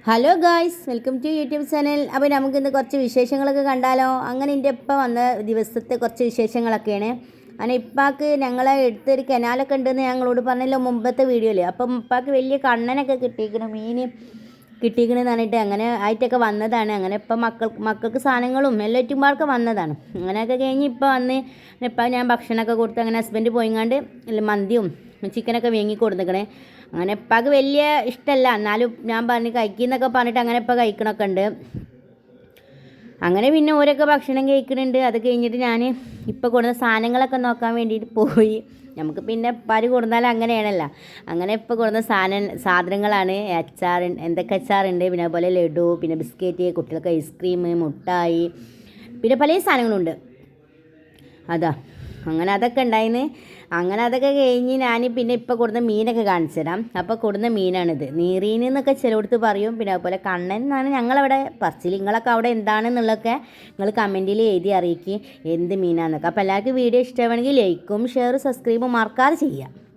Hello guys, welcome to YouTube channel. അപ്പോൾ നമുക്കിന്ന് കുറച്ച് വിശേഷങ്ങളൊക്കെ കണ്ടാലോ. അങ്ങനെ എൻ്റെ ഇപ്പം വന്ന ദിവസത്തെ കുറച്ച് വിശേഷങ്ങളൊക്കെയാണ്. അങ്ങനെ ഇപ്പാക്ക് ഞങ്ങളെ അടുത്തൊരു കനാലൊക്കെ ഉണ്ടെന്ന് ഞങ്ങളോട് പറഞ്ഞല്ലോ മുമ്പത്തെ വീഡിയോയിൽ. അപ്പം ഇപ്പാക്ക് വലിയ കണ്ണനൊക്കെ കിട്ടിയിരിക്കണം, മീൻ കിട്ടിയിരിക്കണമെന്ന് പറഞ്ഞിട്ട് അങ്ങനെ ആയിട്ടൊക്കെ വന്നതാണ്. അങ്ങനെ ഇപ്പം മക്കൾക്ക് സാധനങ്ങളും എല്ലാറ്റുമ്പാർക്ക് വന്നതാണ്. അങ്ങനെയൊക്കെ കഴിഞ്ഞ് ഇപ്പോൾ വന്ന് ഇപ്പം ഞാൻ ഭക്ഷണമൊക്കെ കൊടുത്ത് അങ്ങനെ ഹസ്ബൻഡ് പോയിങ്ങാണ്ട് മന്തിയും ചിക്കനൊക്കെ വാങ്ങി കൊടുത്തേക്കണേ. അങ്ങനെ ഇപ്പാക്ക് വലിയ ഇഷ്ടമല്ല, എന്നാലും ഞാൻ പറഞ്ഞ് കഴിക്കുന്നൊക്കെ പറഞ്ഞിട്ട് അങ്ങനെ ഇപ്പം കഴിക്കണമൊക്കെ ഉണ്ട്. അങ്ങനെ പിന്നെ ഓരൊക്കെ ഭക്ഷണം കഴിക്കുന്നുണ്ട്. അത് കഴിഞ്ഞിട്ട് ഞാൻ ഇപ്പോൾ കൊടുത്ത സാധനങ്ങളൊക്കെ നോക്കാൻ വേണ്ടിയിട്ട് പോയി. നമുക്ക് പിന്നെ ഇപ്പാർ കൊടുത്താൽ അങ്ങനെയാണല്ലോ. അങ്ങനെ ഇപ്പോൾ കൊടുത്ത സാധനങ്ങളാണ് അച്ചാർ, എന്തൊക്കെ അച്ചാറുണ്ട്, പിന്നെ അതുപോലെ ലഡു, പിന്നെ ബിസ്ക്കറ്റ്, കുട്ടികൾക്ക് ഐസ്ക്രീം, മുട്ടായി, പിന്നെ പല സാധനങ്ങളുണ്ട്. അതാ അങ്ങനെ അതൊക്കെ ഉണ്ടായിന്. അങ്ങനെ അതൊക്കെ കഴിഞ്ഞ് ഞാൻ പിന്നെ ഇപ്പോൾ കൊടുന്ന മീനൊക്കെ കാണിച്ചു തരാം. അപ്പോൾ കൊടുന്ന മീനാണിത്. നീറീൻ എന്നൊക്കെ ചിലയിടത്ത് പറയും, പിന്നെ അതുപോലെ കണ്ണൻ എന്നാണ് ഞങ്ങളവിടെ പറച്ചിൽ. നിങ്ങളൊക്കെ അവിടെ എന്താണെന്നുള്ളതൊക്കെ നിങ്ങൾ കമൻറ്റിൽ എഴുതി അറിയിക്കുക എന്ത് മീനാണെന്നൊക്കെ. അപ്പോൾ എല്ലാവർക്കും വീഡിയോ ഇഷ്ടമാണെങ്കിൽ ലൈക്കും ഷെയറും സബ്സ്ക്രൈബും മറക്കാതെ ചെയ്യുക.